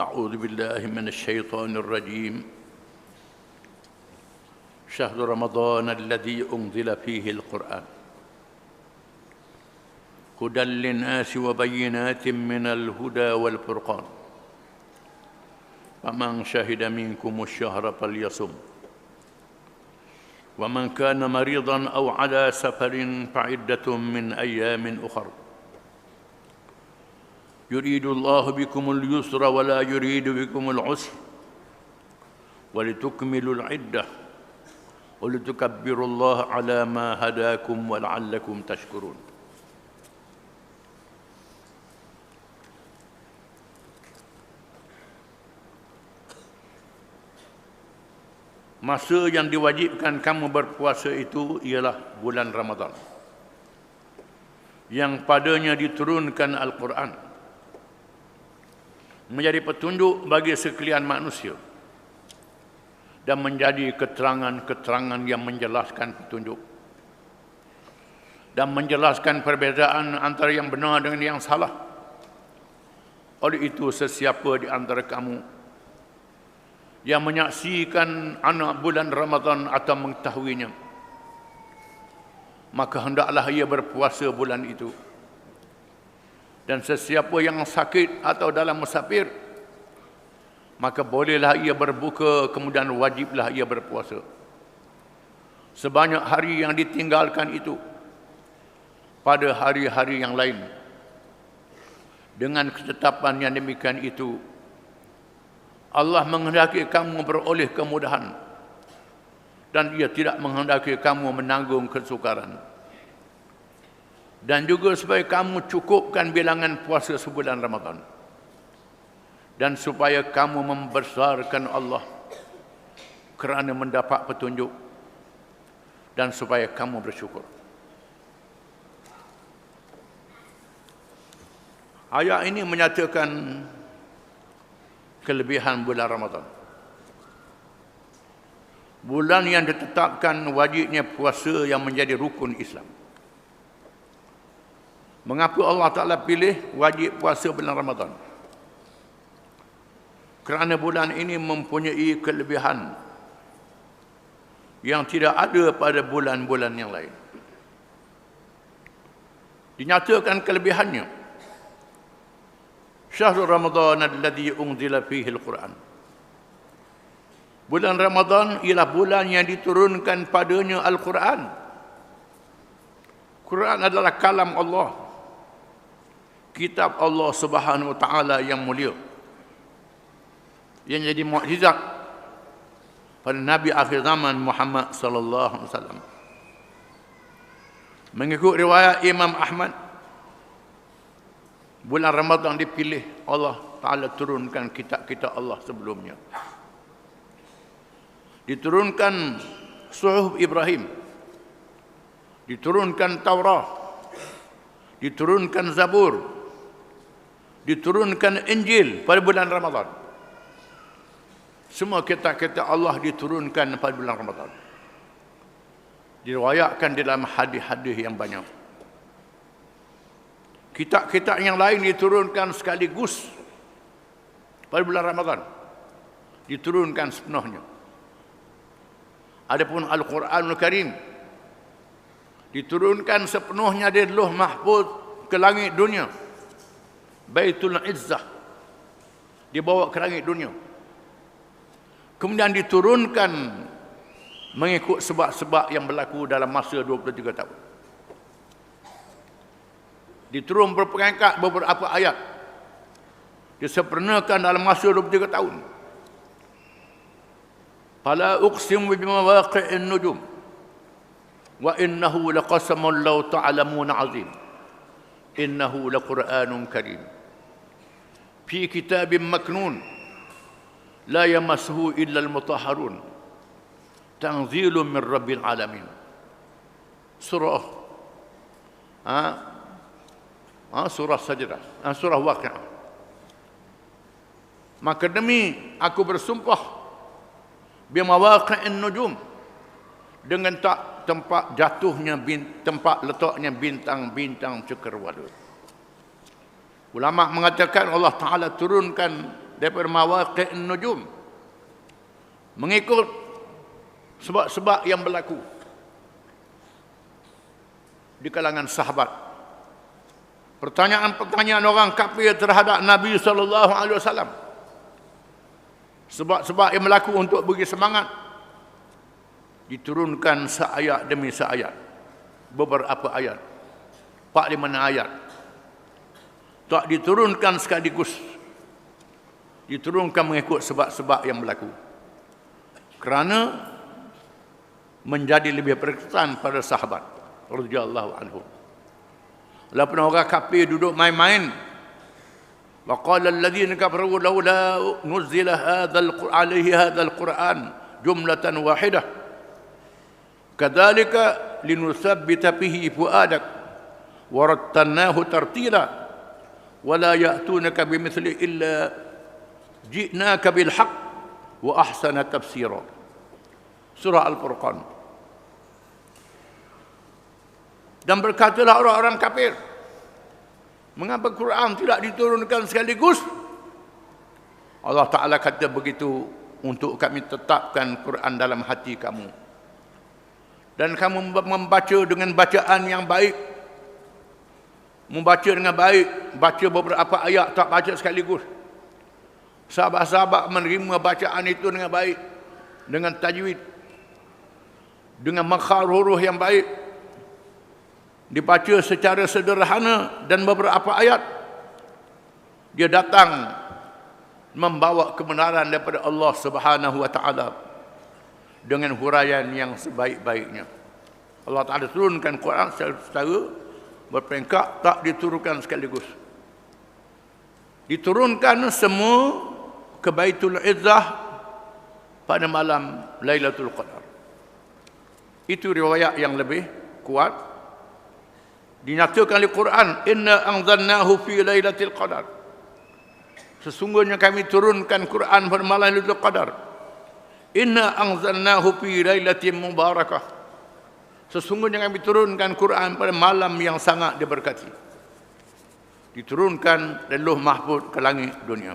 أعوذ بالله من الشيطان الرجيم. شهر رمضان الذي أنزل فيه القرآن هدى للناس وبينات من الهدى والفرقان فمن شهد منكم الشهر فليصم ومن كان مريضا أو على سفر فعدة من أيام أخر يريد الله بكم اليسر ولا يريد بكم العسر ولتكملوا العدة ولتكبروا الله على ما هداكم ولعلكم تشكرون. Masa yang diwajibkan kamu berpuasa itu ialah bulan Ramadan, yang padanya diturunkan Al-Quran menjadi petunjuk bagi sekalian manusia dan menjadi keterangan-keterangan yang menjelaskan petunjuk dan menjelaskan perbezaan antara yang benar dengan yang salah. Oleh itu, sesiapa di antara kamu yang menyaksikan anak bulan Ramadan atau mengetahuinya, maka hendaklah ia berpuasa bulan itu. Dan sesiapa yang sakit atau dalam musafir, maka bolehlah ia berbuka, kemudian wajiblah ia berpuasa sebanyak hari yang ditinggalkan itu pada hari-hari yang lain. Dengan ketetapan yang demikian itu, Allah menghendaki kamu beroleh kemudahan dan ia tidak menghendaki kamu menanggung kesukaran. Dan juga supaya kamu cukupkan bilangan puasa sebulan Ramadan, dan supaya kamu membesarkan Allah kerana mendapat petunjuk, dan supaya kamu bersyukur. Ayat ini menyatakan kelebihan bulan Ramadan, bulan yang ditetapkan wajibnya puasa yang menjadi rukun Islam. Mengapa Allah Ta'ala pilih wajib puasa bulan Ramadan? Kerana bulan ini mempunyai kelebihan yang tidak ada pada bulan-bulan yang lain. Dinyatakan kelebihannya, Syahrul Ramadan alladhi unzila fihi al-Quran. Bulan Ramadan ialah bulan yang diturunkan padanya Al-Quran. Quran adalah kalam Allah, kitab Allah Subhanahu wa taala yang mulia, yang jadi mukjizat pada Nabi akhir zaman Muhammad sallallahu alaihi wasallam. Mengikut riwayat Imam Ahmad, bulan Ramadan dipilih Allah Ta'ala turunkan kitab-kitab Allah sebelumnya. Diturunkan Suhuf Ibrahim, diturunkan Taurat, diturunkan Zabur, diturunkan Injil pada bulan Ramadan. Semua kitab-kitab Allah diturunkan pada bulan Ramadan. Diriwayatkan dalam hadis-hadis yang banyak. Kitab-kitab yang lain diturunkan sekaligus pada bulan Ramadan, diturunkan sepenuhnya. Adapun Al-Quranul Karim diturunkan sepenuhnya dari Lauh Mahfuz ke langit dunia, Baitul Izzah, dibawa ke langit dunia. Kemudian diturunkan mengikut sebab-sebab yang berlaku dalam masa 23 tahun. Diturun berpengangkat beberapa ayat, disempurnakan dalam masa 23 tahun. Fala uqsimu bimawaqi'in nujum wa innahu laqasamun law ta'lamuna 'azim innahu laqur'anun karim fi kitabin maknun la yamassuhu illa al-mutahharun tanzilun min rabbil alamin. Surah surah Sajdah, surah Waqi'ah. Maka demi aku bersumpah bimawaqi'in nujum, dengan tempat jatuhnya tempat letaknya bintang-bintang cakrawala. Ulama mengatakan Allah Ta'ala turunkan daripada mawaqi'un nujum, mengikut sebab-sebab yang berlaku di kalangan sahabat. Pertanyaan-pertanyaan orang kafir terhadap Nabi sallallahu alaihi wasallam, sebab-sebab yang berlaku untuk beri semangat, diturunkan seayat demi seayat, beberapa ayat, 4-5 ayat. Tak diturunkan sekaligus, diturunkan mengikut sebab-sebab yang berlaku, kerana menjadi lebih berkesan pada sahabat radhiyallahu anhum. Walaupun orang kafir duduk main-main, wa qala alladhina kafaru laula nuzila hadzal qur'an jumlatan wahidah kadzalika linuthabbita bihi fuadak wa rattalnahu tartila wa la ya'tunaka bimithli illa ji'naka bil haqq wa ahsana tafsira. Surah Al-Furqan. Dan berkatalah orang-orang kafir, mengapa Quran tidak diturunkan sekaligus? Allah Ta'ala kata begitu untuk kami tetapkan Quran dalam hati kamu, dan kamu membaca dengan bacaan yang baik. Membaca dengan baik, baca beberapa ayat, tak baca sekaligus. Sahabat-sahabat menerima bacaan itu dengan baik, dengan tajwid, dengan makhraj huruf yang baik, dibaca secara sederhana, dan beberapa ayat dia datang membawa kebenaran daripada Allah Subhanahu wa taala dengan huraian yang sebaik-baiknya. Allah Taala turunkan Quran secara berperingkat, tak diturunkan sekaligus. Diturunkan semua ke Baitul Izzah pada malam Lailatul Qadar. Itu riwayat yang lebih kuat. Dinyatakan oleh Quran, inna anzalnahu fi lailatul qadar. Sesungguhnya kami turunkan Quran pada malam Lailatul Qadar. Inna anzalnahu fi lailatin mubarakah. Sesungguhnya kami turunkan Quran pada malam yang sangat diberkati. Diturunkan dari Lauh Mahfuz ke langit dunia.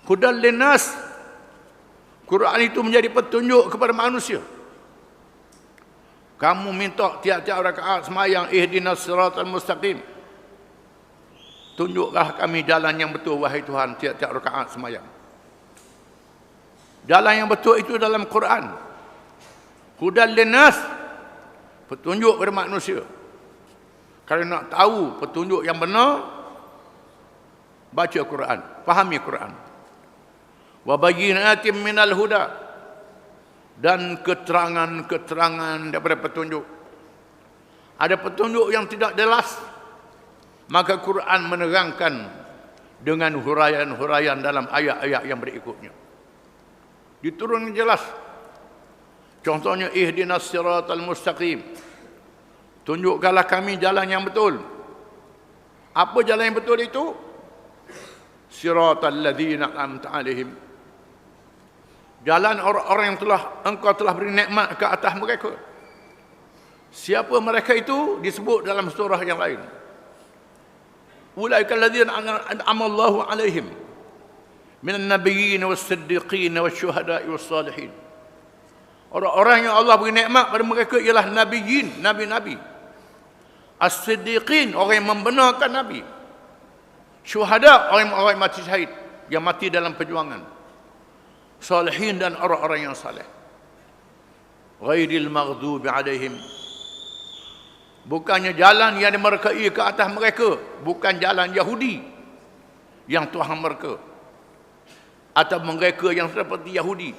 Hudal linnas. Quran itu menjadi petunjuk kepada manusia. Kamu minta tiap-tiap rakaat semayang, ihdinas siratal mustaqim. Tunjuklah kami jalan yang betul, wahai Tuhan, tiap-tiap rakaat semayang. Jalan yang betul itu dalam Quran. Hudal linnas, petunjuk kepada manusia. Kalau nak tahu petunjuk yang benar, baca Quran, fahami Quran. Wa bayyinatin minal huda, dan keterangan-keterangan daripada petunjuk. Ada petunjuk yang tidak jelas, maka Quran menerangkan dengan huraian-huraian dalam ayat-ayat yang berikutnya. Diturunkan jelas. Contohnya, ihdinas siratal mustaqim. Tunjukkanlah kami jalan yang betul. Apa jalan yang betul itu? Siratal ladzina an'amta 'alaihim. Jalan orang-orang yang engkau telah beri nikmat ke atas mereka. Siapa mereka itu? Disebut dalam surah yang lain. Ulaika alladzina an'ama Allahu 'alaihim minan nabiyyin was-siddiqin wasyuhada'i was-salihin. Orang-orang yang Allah beri nikmat pada mereka ialah nabiyyin, nabi-nabi. As-siddiqin, orang yang membenarkan nabi. Syuhada, orang yang mati syahid, yang mati dalam perjuangan. Salihin, dan orang-orang yang saleh. Ghairil maghdubi alaihim. Bukannya jalan yang dimerkai ke atas mereka, bukan jalan Yahudi yang Tuhan mereka, atau mereka yang seperti Yahudi,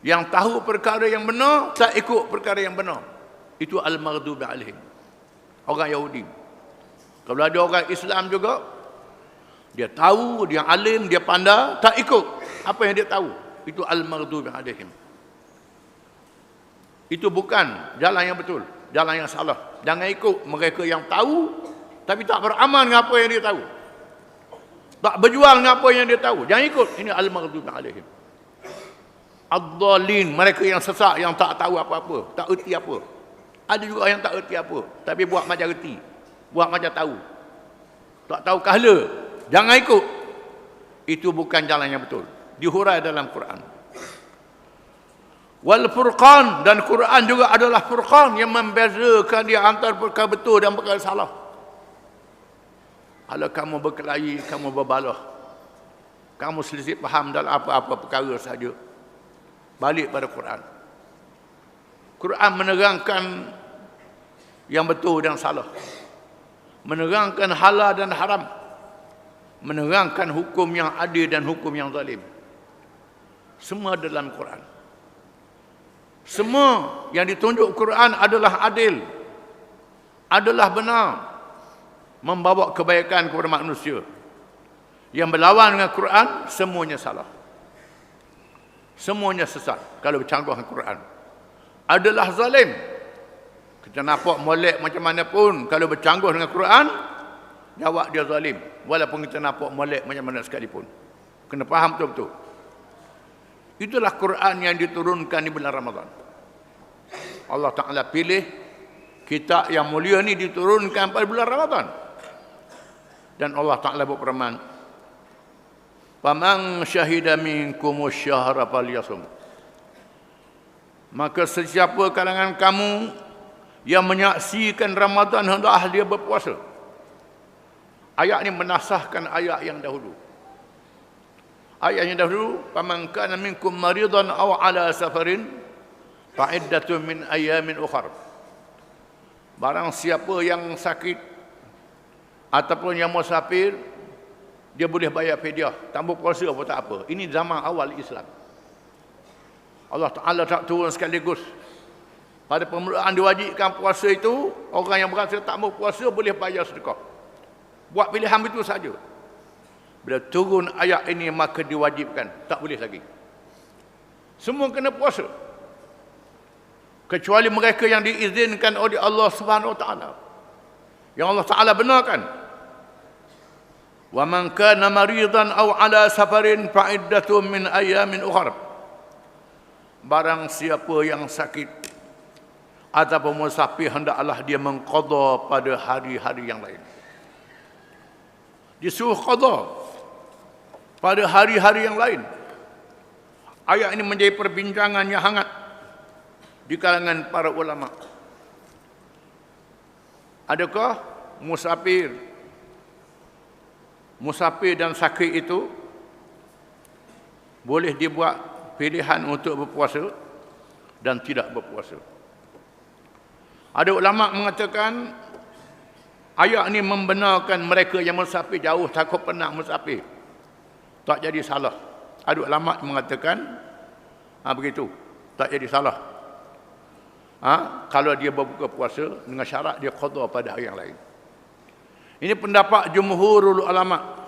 yang tahu perkara yang benar, tak ikut perkara yang benar. Itu al-maghdubi alaihim, orang Yahudi. Kalau ada orang Islam juga, dia tahu, dia alim, dia pandai, tak ikut apa yang dia tahu, itu al-maghdubi alaihim. Itu bukan jalan yang betul, jalan yang salah. Jangan ikut mereka yang tahu tapi tak beramal dengan apa yang dia tahu, tak berjuang dengan apa yang dia tahu. Jangan ikut. Ini al-maghdubi alaihim. Ad-dhalin, mereka yang sesat, yang tak tahu apa-apa, tak erti apa. Ada juga yang tak erti apa, tapi buat macam erti, buat macam tahu, tak tahu kahla. Jangan ikut. Itu bukan jalan yang betul. Dihurai dalam Quran. Wal furqan, dan Quran juga adalah furqan yang membezakan di antara perkara betul dan perkara salah. Kalau kamu berkelahi, kamu berbalah, kamu selisih faham dalam apa-apa perkara saja, balik pada Quran. Quran menerangkan yang betul dan salah, menerangkan halal dan haram, menerangkan hukum yang adil dan hukum yang zalim. Semua dalam Quran. Semua yang ditunjuk Quran adalah adil, adalah benar, membawa kebaikan kepada manusia. Yang berlawan dengan Quran, semuanya salah, semuanya sesat kalau bercanggah dengan Quran. Adalah zalim. Kita nampak molek macam mana pun, kalau bercanggah dengan Quran, jawab dia zalim. Walaupun kita nampak molek macam mana sekalipun. Kena faham betul-betul. Itulah Quran yang diturunkan di bulan Ramadan. Allah Ta'ala pilih kitab yang mulia ni diturunkan pada bulan Ramadan. Dan Allah Ta'ala berfirman, "Faman syahida minkumus syahra falyasum." Maka sesiapa kalangan kamu yang menyaksikan Ramadan, hendaklah dia berpuasa. Ayat ini menasahkan ayat yang dahulu. Ayat yang dahulu, "Faman kana minkum maridan aw ala safarin fa'iddatun min ayamin ukhra." Barang siapa yang sakit ataupun yang musafir, dia boleh bayar fidyah, tambah puasa apa tak apa. Ini zaman awal Islam. Allah Ta'ala tak turun sekaligus. Pada permulaan diwajibkan puasa itu, orang yang berasa tak mau puasa boleh bayar sedekah. Buat pilihan itu saja. Bila turun ayat ini maka diwajibkan, tak boleh lagi. Semua kena puasa. Kecuali mereka yang diizinkan oleh Allah Subhanahu Wa Taala. Yang Allah Taala benarkan. "Wa man kana maridan aw ala safarin fa iddatun min ayamin ukhra." Barang siapa yang sakit ataupun musafir, hendaklah dia mengqada pada hari-hari yang lain. Disuruh qada pada hari-hari yang lain. Ayat ini menjadi perbincangan yang hangat di kalangan para ulama. Adakah musafir dan sakit itu boleh dibuat pilihan untuk berpuasa dan tidak berpuasa? Ada ulama mengatakan ayat ini membenarkan mereka yang musafir jauh, takut penat musafir, tak jadi salah. Ada ulama mengatakan begitu, tak jadi salah. Kalau dia berbuka puasa dengan syarat dia qada pada hari yang lain. Ini pendapat jumhurul ulama,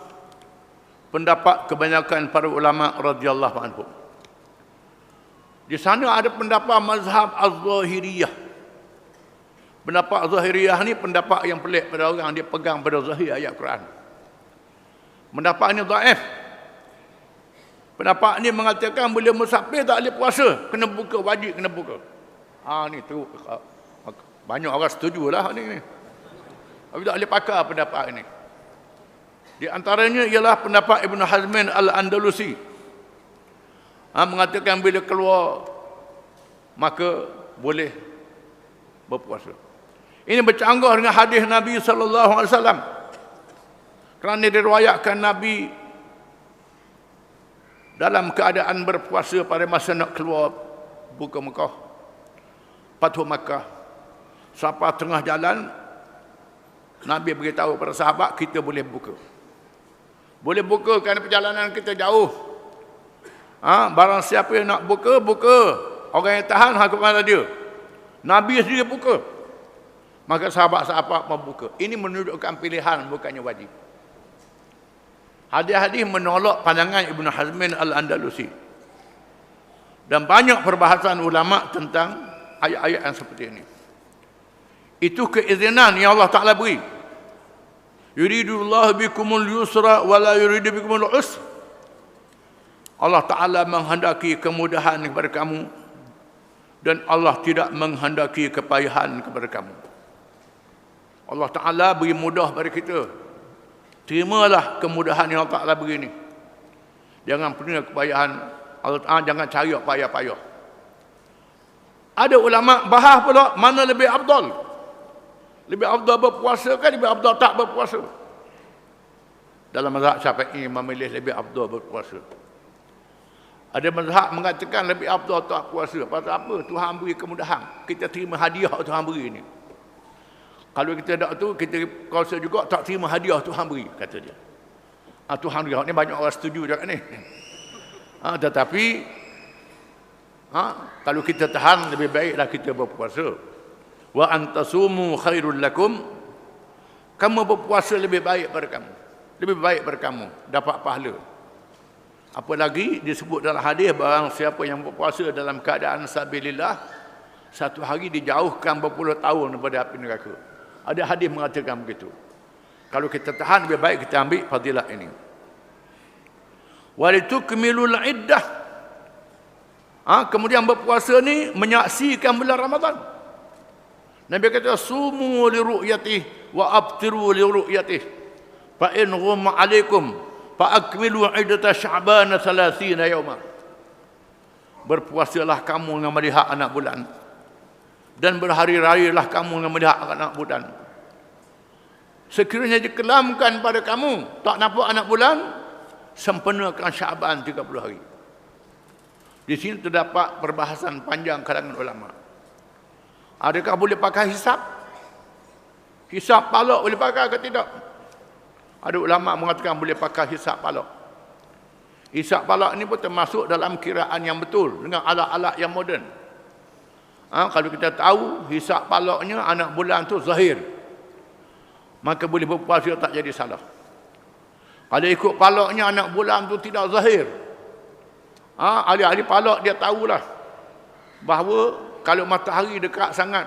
pendapat kebanyakan para ulama radhiyallahu anhum. Di sana ada pendapat mazhab az-zahiriyah. Pendapat az-zahiriyah ni pendapat yang pelik pada orang, dia pegang pada zahir ayat Quran. Pendapat ini dhaif. Pendapat ini mengatakan bila musafir tak boleh puasa, kena buka, wajib kena buka. Ni tu banyak orang setujulah ni. Tapi tak boleh pakai pendapat ini. Di antaranya ialah pendapat Ibn Hazmin Al-Andalusi. Mengatakan bila keluar maka boleh berpuasa. Ini bercanggah dengan hadis Nabi sallallahu alaihi wasallam. Kerana diriwayatkan Nabi dalam keadaan berpuasa pada masa nak keluar buka Mekah, Fathu Makkah. Sampai tengah jalan Nabi beritahu para sahabat, kita boleh buka. Boleh buka kerana perjalanan kita jauh. Barang siapa yang nak buka, buka. Orang yang tahan, hakuk mana dia. Nabi sendiri buka. Maka sahabat-sahabat membuka. Ini menunjukkan pilihan, bukannya wajib. Hadis-hadis menolak pandangan Ibn Hazmin Al-Andalusi. Dan banyak perbahasan ulama tentang ayat-ayat yang seperti ini. Itu keizinan yang Allah Ta'ala beri. Yuridullahu bikumul yusra wa la yuridu bikumul usra. Allah Ta'ala menghendaki kemudahan kepada kamu dan Allah tidak menghendaki kepayahan kepada kamu. Allah Ta'ala beri mudah pada kita. Terimalah kemudahan yang Allah Ta'ala beri ini. Jangan punya kebayaan. Jangan cari payah-payah. Ada ulama bahas pula mana lebih afdal. Lebih afdal berpuasa kan lebih afdal tak berpuasa. Dalam mazhab Syafi'i memilih lebih afdal berpuasa. Ada mazhab mengatakan lebih afdal tak puasa. Pasal apa? Tuhan beri kemudahan. Kita terima hadiah Tuhan beri ni. Kalau kita tak tu, kita puasa juga tak terima hadiah Tuhan beri, kata dia. Tuhan beri. Ni banyak orang setuju juga ni. Tetapi kalau kita tahan, lebih baiklah kita berpuasa. Wa antasumu khairul lakum. Kamu berpuasa lebih baik pada kamu. Lebih baik pada kamu, dapat pahala. Apalagi disebut dalam hadis, barang siapa yang berpuasa dalam keadaan sabilillah, satu hari dijauhkan berpuluh tahun daripada api neraka. Ada hadis mengatakan begitu. Kalau kita tahan, lebih baik kita ambil fadilah ini. Walitukmilul iddah. Kemudian berpuasa ni menyaksikan bulan Ramadan. Nabi kata sumu li ru'yatih wa abtiru li ru'yatih. Fa in ghumma 'alaikum fa akmilu 'iddata sya'ban 30 yauma. Berpuasalah kamu dengan melihat anak bulan, dan berhari-harilah kamu dengan melihat anak bulan. Sekiranya dikelamkan pada kamu tak nampak anak bulan, sempurnakan Syaban 30 hari. Di sini terdapat perbahasan panjang kalangan ulama. Adakah boleh pakai hisab? Hisab palak boleh pakai ke tidak? Ada ulama mengatakan boleh pakai hisab palak. Hisab palak ni pun termasuk dalam kiraan yang betul dengan alat-alat yang moden. Kalau kita tahu hisab palaknya anak bulan tu zahir, maka boleh berpuasa tak jadi salah. Kalau ikut palaknya anak bulan tu tidak zahir, ahli-ahli palak dia tahulah bahawa kalau matahari dekat sangat,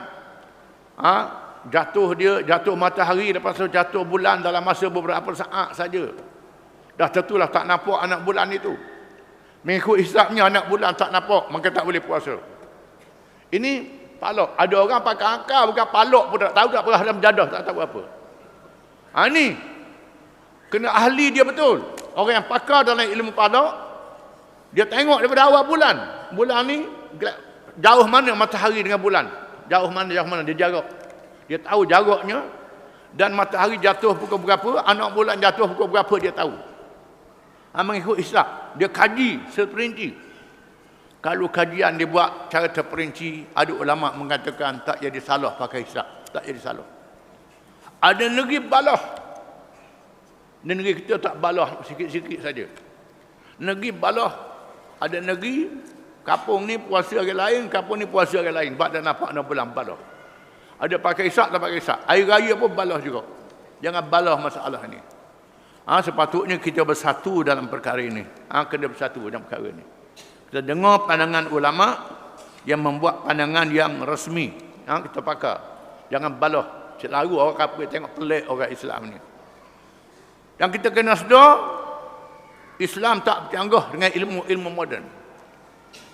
jatuh matahari lepas tu jatuh bulan dalam masa beberapa saat saja, dah tentulah tak nampak anak bulan itu. Mengikut hisabnya anak bulan tak nampak, maka tak boleh puasa. Ini palak. Ada orang pakai akal bukan palak pun tak tahu, tak pernah dalam jadah, tak tahu apa. Ini kena ahli dia betul. Orang yang pakar dalam ilmu palak, dia tengok daripada awal bulan. Bulan ni jauh mana matahari dengan bulan. Jauh mana dia jarak. Dia tahu jaraknya, dan matahari jatuh pukul berapa, anak bulan jatuh pukul berapa dia tahu. Mengikut hisab, dia kaji seperinci. Kalau kajian dibuat cara terperinci, ada ulama mengatakan tak jadi salah pakai hisab, tak jadi salah. Ada negeri balah. Negeri kita tak balah, sikit-sikit saja. Negeri balah. Ada negeri kampung ni puasa hari lain, kampung ni puasa hari lain. Sebab dah nampak 6 bulan balah. Ada pakai hisab, tak pakai hisab. Hari raya pun balah juga. Jangan balah masalah ni. Sepatutnya kita bersatu dalam perkara ini. Kena bersatu dalam perkara ini. Kita dengar pandangan ulama yang membuat pandangan yang resmi. Kita pakai. Jangan balah. Selalu orang kafir tengok pelik orang Islam ni. Dan kita kena sedar, Islam tak bercanggah dengan ilmu-ilmu moden.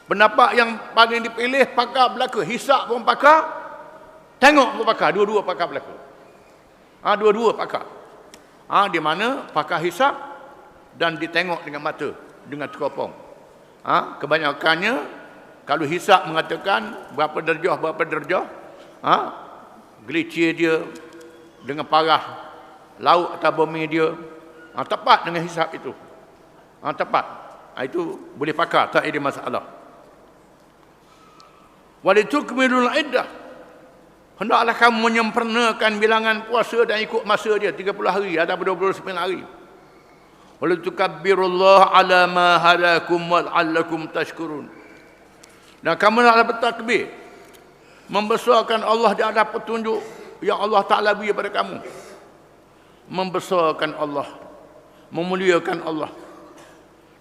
Pendapat yang paling dipilih pakar belaka. Hisab pun pakar, tengok pun pakar. Dua-dua pakar belaka. Dua-dua pakar. Di mana pakar hisab dan ditengok dengan mata, dengan teropong. Kebanyakannya kalau hisab mengatakan berapa derajah, gelicir dia dengan parah laut atau bumi dia, tepat dengan hisab itu. Tepat. Itu boleh pakar, tak ada masalah. Walitukmilul iddah. Hendaklah kamu menyempurnakan bilangan puasa dan ikut masa dia 30 hari ataupun 29 hari. Walitukabbirullaha ala ma hadakum wal'allakum tashkurun. Dan kamu naklah bertakbir, membesarkan Allah di atas petunjuk yang Allah Ta'ala beri kepada kamu. Membesarkan Allah, memuliakan Allah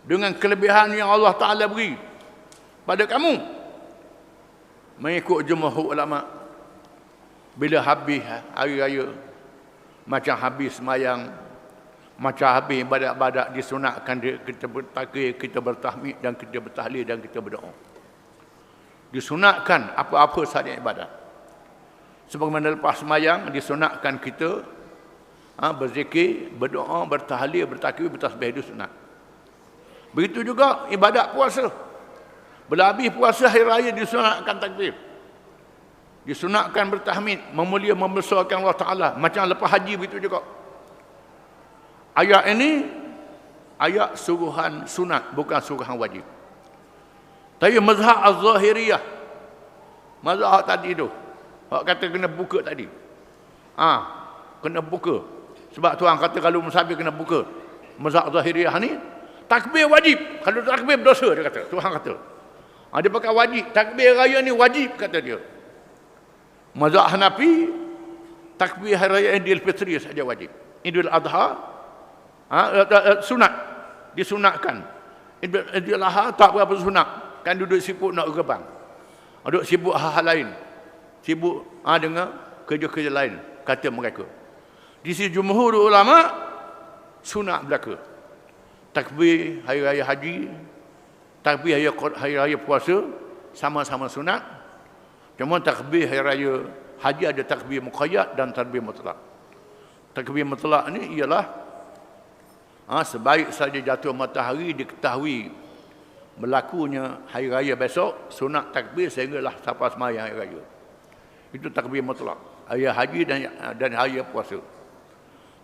dengan kelebihan yang Allah Ta'ala beri pada kamu. Mengikut jumhur ulama, bila habis hari raya, macam habis semayang, macam habis ibadat-ibadat, disunatkan kita bertakbir, kita bertahmid dan kita bertahlil dan kita berdoa. Disunatkan apa-apa sahaja ibadat. Sebagaimana lepas semayang, disunatkan kita berzikir, berdoa, bertahlil, bertakbir, bertasbih, itu sunat. Begitu juga ibadat puasa. Bila habis puasa hari raya disunatkan takbir. Disunatkan bertahmid, memulia membesarkan Allah Ta'ala. Macam lepas haji begitu juga. Ayat ini, ayat suruhan sunat, bukan suruhan wajib. Tapi mazhab az-zahiriyah, mazhab tadi tu, hak kata kena buka tadi. Kena buka. Sebab tuan kata kalau musafir kena buka. Mazhab zahiriyah ni, takbir wajib. Kalau takbir berdosa, dia kata. Tuhan kata. Dia pakai wajib. Takbir raya ni wajib, kata dia. Mazhab Hanafi, takbir hari raya Idul Fitri saja wajib. Idul Adha, sunat. Disunatkan. Idul Adha tak berapa sunat. Kan duduk sibuk nak gerbang. Duduk sibuk hal-hal lain. Sibuk dengan kerja-kerja lain, kata mereka. Di sisi jumhur ulama, sunat belaka. Takbir hari raya haji, takbir hari raya puasa, sama-sama sunat. Cuma takbir hari raya haji ada takbir muqayyad dan takbir mutlak. Takbir mutlak ni ialah sebaik saja jatuh matahari diketahui berlakunya hari raya besok, sunat takbir sehinggalah sampai sembahyang hari raya. Itu takbir mutlak. Hari haji dan hari puasa.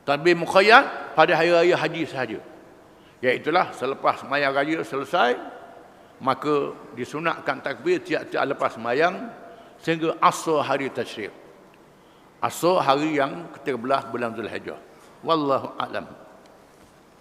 Takbir muqayyad pada hari raya haji sahaja. Iaitulah selepas sembahyang raya selesai, maka disunatkan takbir tiap-tiap lepas sembahyang sehingga asar hari tasyrik. Asar hari yang ke-13 bulan Zulhijjah. Wallahu a'lam.